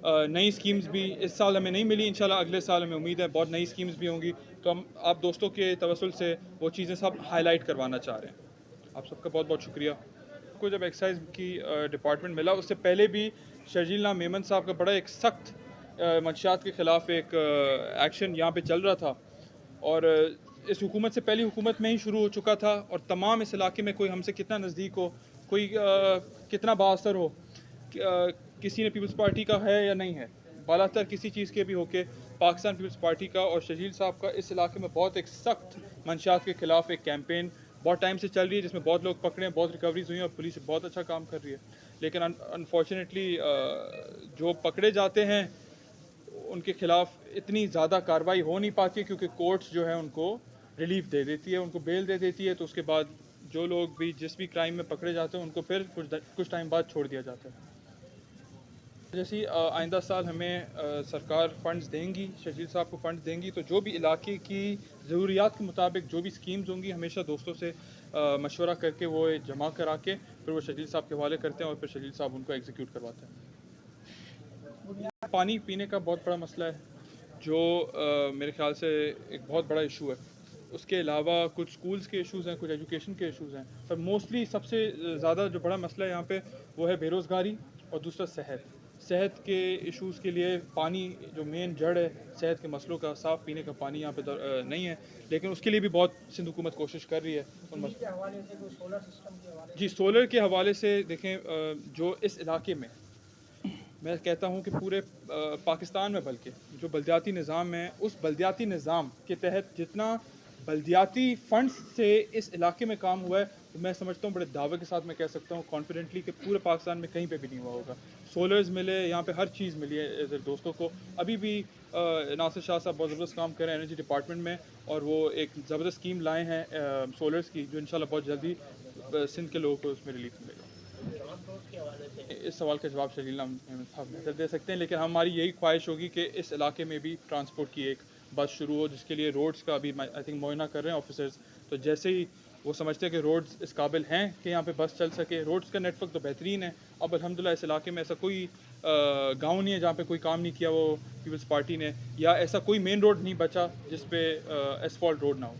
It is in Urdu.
نئی اسکیمز بھی اس سال ہمیں نہیں ملی، انشاءاللہ اگلے سال ہمیں امید ہے بہت نئی اسکیمز بھی ہوں گی، تو ہم آپ دوستوں کے توسل سے وہ چیزیں سب ہائی لائٹ کروانا چاہ رہے ہیں۔ آپ سب کا بہت بہت شکریہ۔ کو جب ایکسائز کی ڈپارٹمنٹ ملا، اس سے پہلے بھی شرجیل نام میمن صاحب کا بڑا ایک سخت منشیات کے خلاف ایک ایکشن یہاں پہ چل رہا تھا، اور اس حکومت سے پہلی حکومت میں ہی شروع ہو چکا تھا، اور تمام اس علاقے میں کوئی ہم سے کتنا نزدیک ہو، کوئی کتنا بااثر ہو، کسی نے پیپلز پارٹی کا ہے یا نہیں ہے، بالا تر کسی چیز کے بھی ہو کے پاکستان پیپلز پارٹی کا اور شرجیل صاحب کا اس علاقے میں بہت ایک سخت منشیات کے خلاف ایک کیمپین بہت ٹائم سے چل رہی ہے، جس میں بہت لوگ پکڑے ہیں، بہت ریکوریز ہوئی ہیں، اور پولیس بہت اچھا کام کر رہی ہے، لیکن انفارچونیٹلی جو پکڑے جاتے ہیں ان کے خلاف اتنی زیادہ کارروائی ہو نہیں پاتی، کیونکہ کورٹس جو ہے ان کو ریلیف دے دیتی ہے، ان کو بیل دے دیتی ہے، تو اس کے بعد جو لوگ بھی جس بھی کرائم میں پکڑے جاتے ہیں ان کو پھر کچھ ٹائم بعد چھوڑ دیا جاتا ہے۔ جیسے آئندہ سال ہمیں سرکار فنڈز دیں گی، شرجیل صاحب کو فنڈز دیں گی، تو جو بھی علاقے کی ضروریات کے مطابق جو بھی اسکیمز ہوں گی، ہمیشہ دوستوں سے مشورہ کر کے وہ جمع کرا کے پھر وہ شرجیل صاحب کے حوالے کرتے ہیں، اور پھر شرجیل صاحب ان کو ایگزیکیوٹ کرواتے ہیں۔ پانی پینے کا بہت بڑا مسئلہ ہے، جو میرے خیال سے ایک بہت بڑا ایشو ہے۔ اس کے علاوہ کچھ سکولز کے ایشوز ہیں، کچھ ایجوکیشن کے ایشوز ہیں، پر موسٹلی سب سے زیادہ جو بڑا مسئلہ ہے یہاں پہ وہ ہے بے روزگاری، اور دوسرا صحت کے ایشوز کے لیے پانی جو مین جڑ ہے صحت کے مسئلوں کا، صاف پینے کا پانی یہاں پہ نہیں ہے، لیکن اس کے لیے بھی بہت سندھ حکومت کوشش کر رہی ہے۔ جی، سولر کے حوالے سے دیکھیں، جو اس علاقے میں میں کہتا ہوں کہ پورے پاکستان میں، بلکہ جو بلدیاتی نظام ہے، اس بلدیاتی نظام کے تحت جتنا بلدیاتی فنڈز سے اس علاقے میں کام ہوا ہے، تو میں سمجھتا ہوں بڑے دعوے کے ساتھ میں کہہ سکتا ہوں کانفیڈنٹلی کہ پورے پاکستان میں کہیں پہ بھی نہیں ہوا ہوگا۔ سولرز ملے یہاں پہ، ہر چیز ملی ہے ادھر دوستوں کو۔ ابھی بھی ناصر شاہ صاحب بہت زبردست کام کر رہے ہیں انرجی ڈپارٹمنٹ میں، اور وہ ایک زبردست اسکیم لائے ہیں سولرز کی، جو انشاءاللہ بہت جلدی سندھ کے لوگوں کو اس میں ریلیف ملے گا۔ اس سوال کا جواب شرجیل احمد صاحب بہتر دے سکتے ہیں، لیکن ہماری یہی خواہش ہوگی کہ اس علاقے میں بھی ٹرانسپورٹ کی ایک بس شروع ہو، جس کے لیے روڈز کا ابھی آئی تھنک معائنہ کر رہے ہیں آفیسرز، تو جیسے ہی وہ سمجھتے ہیں کہ روڈز اس قابل ہیں کہ یہاں پہ بس چل سکے، روڈز کا نیٹ ورک تو بہترین ہے، اب الحمدللہ اس علاقے میں ایسا کوئی گاؤں نہیں ہے جہاں پہ کوئی کام نہیں کیا وہ پیپلز پارٹی نے، یا ایسا کوئی مین روڈ نہیں بچا جس پہ ایسفالٹ روڈ نہ ہو۔